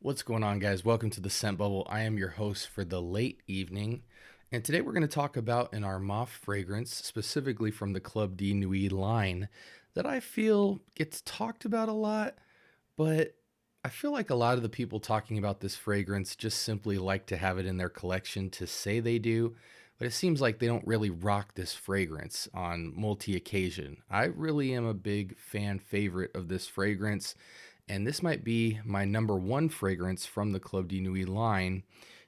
What's going on, guys? Welcome to the Scent Bubble. I am your host for the late evening, and today we're going to talk about an ARMAF fragrance, specifically from the Club de Nuit line, that I feel gets talked about a lot, but I feel like a lot of the people talking about this fragrance just simply like to have it in their collection to say they do, but it seems like they don't really rock this fragrance on multi-occasion. I really am a big fan favorite of this fragrance, and this might be my number one fragrance from the Club de Nuit line.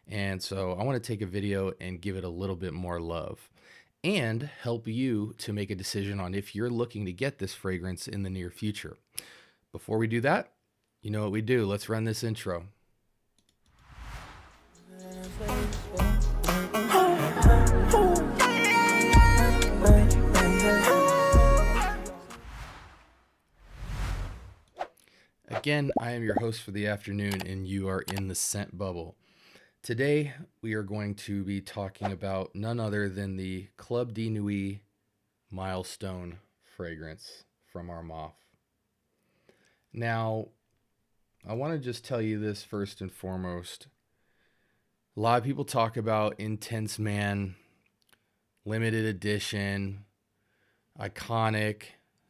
And so I want to take a video and give it a little bit more love and help you to make a decision on if you're looking to get this fragrance in the near future. Before we do that, you know what we do. Let's run this intro. Again, I am your host for the afternoon, and you are in the Scent Bubble. Today, we are going to be talking about none other than the Club de Nuit Milestone fragrance from ARMAF. Now, I want to just tell you this first and foremost. A lot of people talk about Intense Man, limited edition, iconic,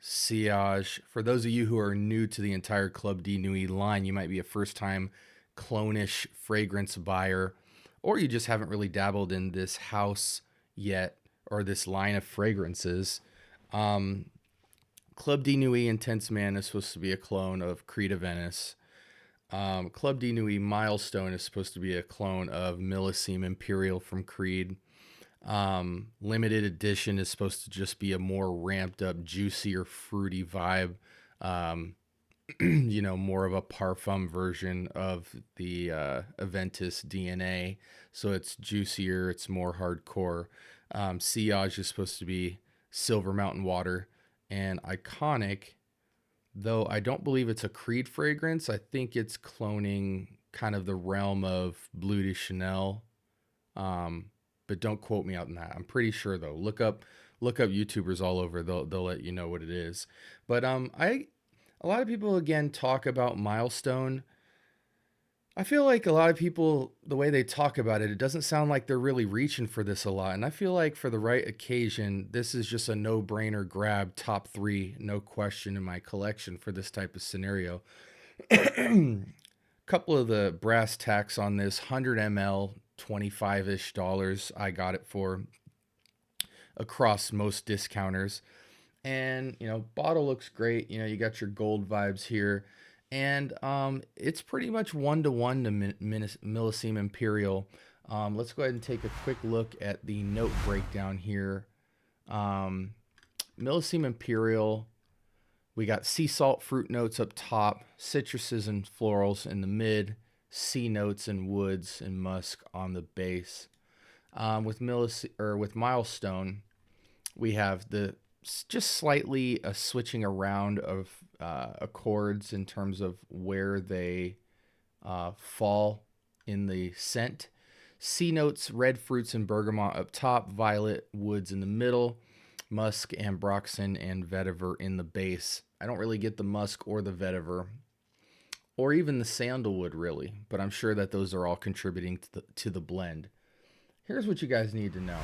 sillage. For those of you who are new to the entire Club de Nuit line, you might be a first-time clone-ish fragrance buyer, or you just haven't really dabbled in this house yet, or this line of fragrances. Club de Nuit Intense Man is supposed to be a clone of Creed of Venice. Club de Nuit Milestone is supposed to be a clone of Millesime Imperial from Creed. Limited edition is supposed to just be a more ramped up, juicier, fruity vibe. More of a parfum version of the Aventus DNA. So it's juicier, it's more hardcore. Sillage is supposed to be Silver Mountain Water. And iconic, though I don't believe it's a Creed fragrance, I think it's cloning kind of the realm of Bleu de Chanel. But don't quote me out on that. I'm pretty sure though. Look up YouTubers all over. They'll let you know what it is. But a lot of people again talk about Milestone. I feel like a lot of people, the way they talk about it, it doesn't sound like they're really reaching for this a lot. And I feel like for the right occasion, this is just a no-brainer grab, top 3, no question, in my collection for this type of scenario. Couple of the brass tacks on this: 100 ml, 25-ish dollars I got it for across most discounters. And bottle looks great. You got your gold vibes here, and it's pretty much 1-to-1 to Millesime Imperial. Let's go ahead and take a quick look at the note breakdown here. Millesime Imperial, we got sea salt fruit notes up top, citruses and florals in the mid, sea notes and woods and musk on the base. With Milestone, we have the just slightly a switching around of accords in terms of where they fall in the scent. Sea notes: red fruits and bergamot up top, violet woods in the middle, musk, ambroxan, and vetiver in the base. I don't really get the musk or the vetiver, or even the sandalwood really, but I'm sure that those are all contributing to the blend. Here's what you guys need to know.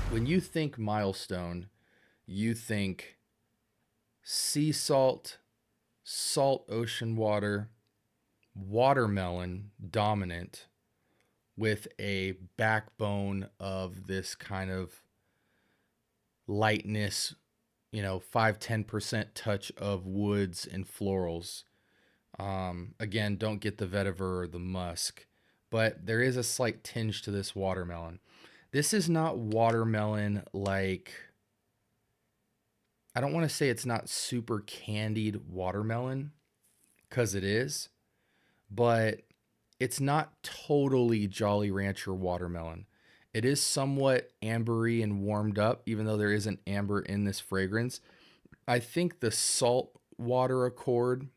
When you think Milestone, you think sea salt, salt ocean water, watermelon dominant, with a backbone of this kind of lightness, 5-10% touch of woods and florals. Again, don't get the vetiver or the musk, but there is a slight tinge to this watermelon. This is not watermelon like, I don't want to say it's not super candied watermelon, because it is, but it's not totally Jolly Rancher watermelon. It is somewhat ambery and warmed up, even though there isn't amber in this fragrance. I think the salt water accord,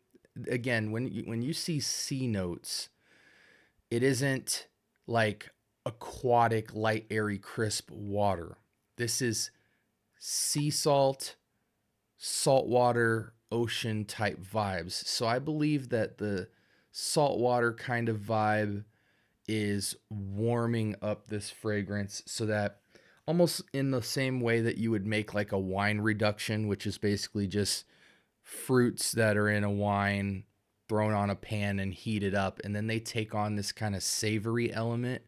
again, when you see sea notes, it isn't like aquatic, light, airy, crisp water. This is sea salt, saltwater, ocean type vibes. So I believe that the saltwater kind of vibe is warming up this fragrance so that almost in the same way that you would make like a wine reduction, which is basically just fruits that are in a wine thrown on a pan and heated up, and then they take on this kind of savory element.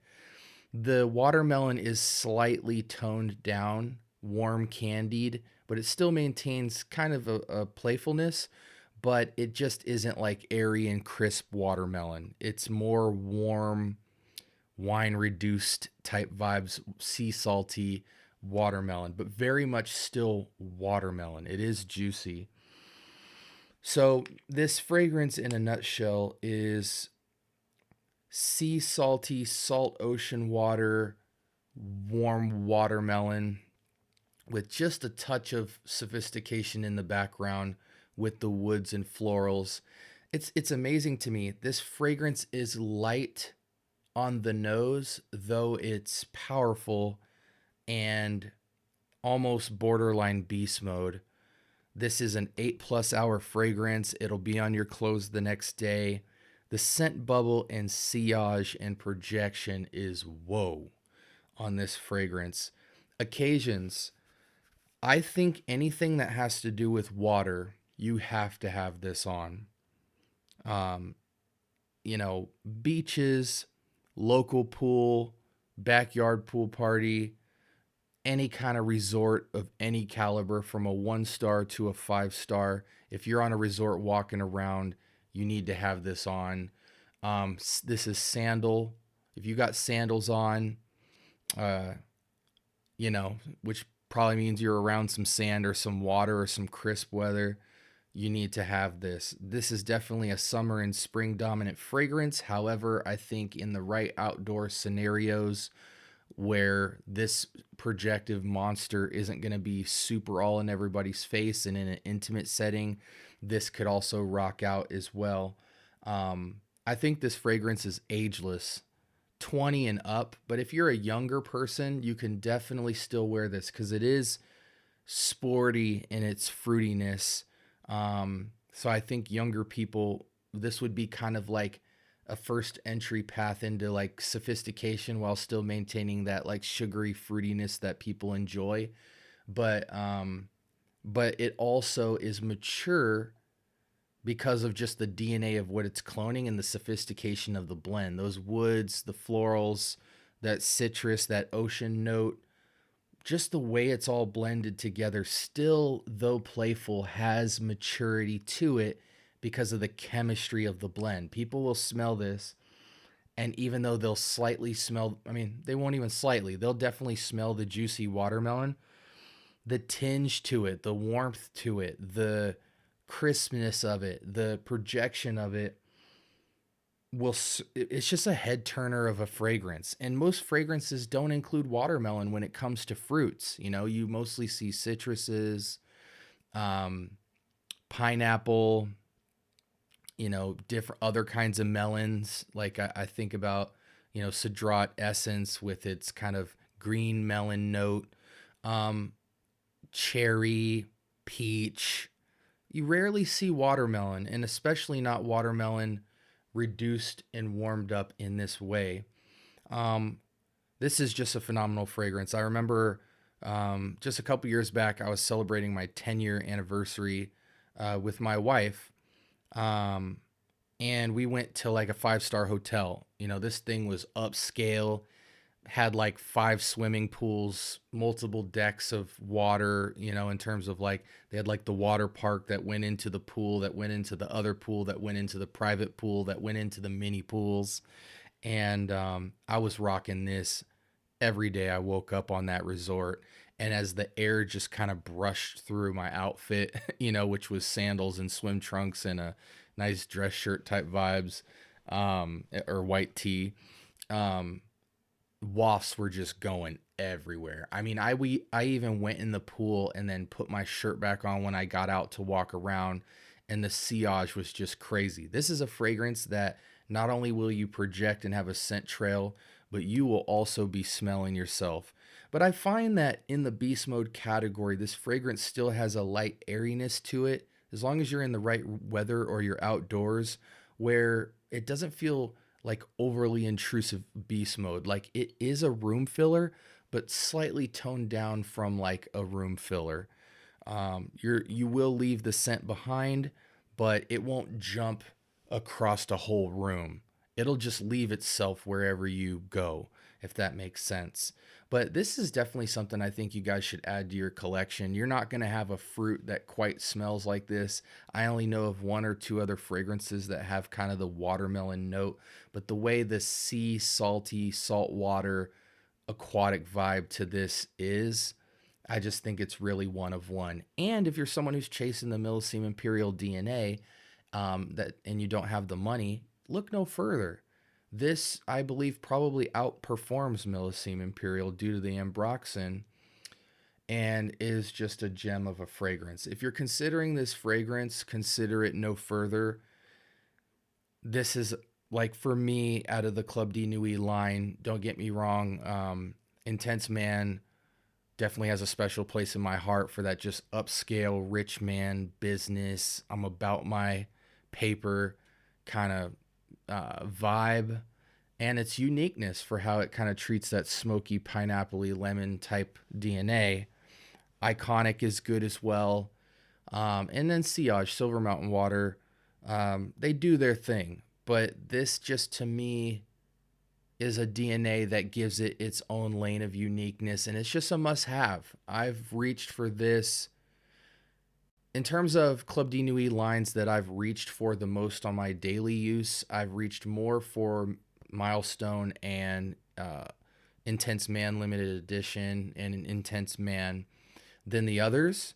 The watermelon is slightly toned down, warm candied, but it still maintains kind of a playfulness, but it just isn't like airy and crisp watermelon. It's more warm, wine reduced type vibes, sea salty watermelon, but very much still watermelon. It is juicy. So, this fragrance in a nutshell is sea salty, salt ocean water, warm watermelon with just a touch of sophistication in the background with the woods and florals. It's amazing to me. This fragrance is light on the nose, though it's powerful and almost borderline beast mode. This is an 8+ hour fragrance. It'll be on your clothes the next day. The scent bubble and sillage and projection is whoa on this fragrance. Occasions, I think anything that has to do with water, you have to have this on. Um, Beaches, local pool, backyard pool party, any kind of resort of any caliber from a 1 star to a 5 star. If you're on a resort walking around, you need to have this on. This is sandal. If you got sandals on, uh, which probably means you're around some sand or some water or some crisp weather, you need to have this. This is definitely a summer and spring dominant fragrance. However, I think in the right outdoor scenarios where this projective monster isn't going to be super all in everybody's face and in an intimate setting, this could also rock out as well. I think this fragrance is ageless, 20 and up, but if you're a younger person, you can definitely still wear this because it is sporty in its fruitiness. So I think younger people, this would be kind of like a first entry path into like sophistication while still maintaining that like sugary fruitiness that people enjoy. But it also is mature because of just the DNA of what it's cloning and the sophistication of the blend. Those woods, the florals, that citrus, that ocean note, just the way it's all blended together, still, though playful, has maturity to it because of the chemistry of the blend. People will smell this, and even though they'll slightly smell, I mean, they won't even slightly, they'll definitely smell the juicy watermelon. The tinge to it, the warmth to it, the crispness of it, the projection of it it's just a head turner of a fragrance. And most fragrances don't include watermelon when it comes to fruits. You mostly see citruses, um, pineapple, different other kinds of melons. Like I think about, Cedrat Essence with its kind of green melon note, um, cherry, peach. You rarely see watermelon, and especially not watermelon reduced and warmed up in this way. Um, this is just a phenomenal fragrance. I remember just a couple years back, I was celebrating my 10-year anniversary with my wife. Um, and we went to like a 5 star hotel. This thing was upscale, had like 5 swimming pools, multiple decks of water, in terms of like they had like the water park that went into the pool, that went into the other pool, that went into the private pool, that went into the mini pools. And I was rocking this every day I woke up on that resort. And as the air just kind of brushed through my outfit, which was sandals and swim trunks and a nice dress shirt type vibes, or white tee, um, wafts were just going everywhere. I mean, I even went in the pool and then put my shirt back on when I got out to walk around, and the sillage was just crazy. This is a fragrance that not only will you project and have a scent trail, but you will also be smelling yourself. But I find that in the beast mode category, this fragrance still has a light airiness to it. As long as you're in the right weather or you're outdoors, where it doesn't feel like overly intrusive beast mode. Like it is a room filler, but slightly toned down from like a room filler. You will leave the scent behind, but it won't jump across the whole room. It'll just leave itself wherever you go, if that makes sense. But this is definitely something I think you guys should add to your collection. You're not going to have a fruit that quite smells like this. I only know of one or two other fragrances that have kind of the watermelon note, but the way the sea salty, saltwater, aquatic vibe to this is, I just think it's really one of one. And if you're someone who's chasing the Millesime Imperial DNA, and you don't have the money, look no further. This, I believe, probably outperforms Millesime Imperial due to the ambroxan and is just a gem of a fragrance. If you're considering this fragrance, consider it no further. This is, like, for me, out of the Club de Nuit line, don't get me wrong, Intense Man definitely has a special place in my heart for that just upscale rich man business. I'm about my paper kind of vibe, and its uniqueness for how it kind of treats that smoky pineapple-y lemon type DNA. Iconic is good as well. And then Sillage, Silver Mountain Water, they do their thing. But this just, to me, is a DNA that gives it its own lane of uniqueness, and it's just a must-have. I've reached for this. In terms of Club de Nuit lines that I've reached for the most on my daily use, I've reached more for Milestone and Intense Man Limited Edition and an Intense Man than the others.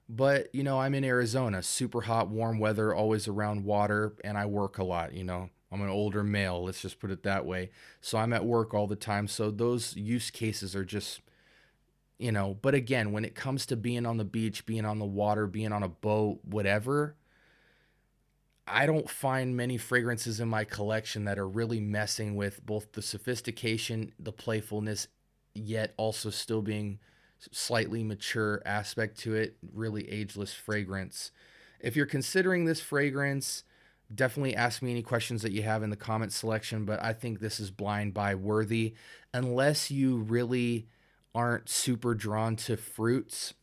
But, I'm in Arizona, super hot, warm weather, always around water, and I work a lot, I'm an older male, let's just put it that way. So I'm at work all the time. So those use cases are just, but again, when it comes to being on the beach, being on the water, being on a boat, whatever, I don't find many fragrances in my collection that are really messing with both the sophistication, the playfulness, yet also still being slightly mature aspect to it, really ageless fragrance. If you're considering this fragrance, definitely ask me any questions that you have in the comment selection, but I think this is blind buy worthy. Unless you really aren't super drawn to fruits,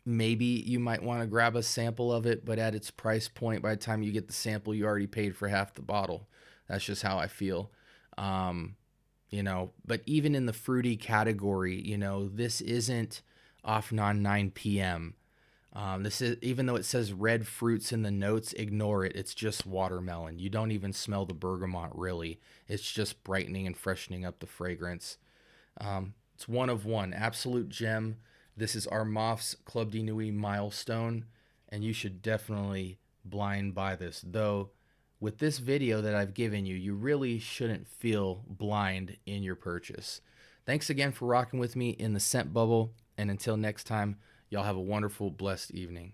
maybe you might want to grab a sample of it, but at its price point, by the time you get the sample, you already paid for half the bottle. That's just how I feel. But even in the fruity category, this isn't off non 9 p.m. This is, even though it says red fruits in the notes, ignore it. It's just watermelon. You don't even smell the bergamot, really. It's just brightening and freshening up the fragrance. It's one of one, absolute gem. This is ARMAF's Club de Nuit Milestone, and you should definitely blind buy this. Though, with this video that I've given you, you really shouldn't feel blind in your purchase. Thanks again for rocking with me in the scent bubble, and until next time, y'all have a wonderful, blessed evening.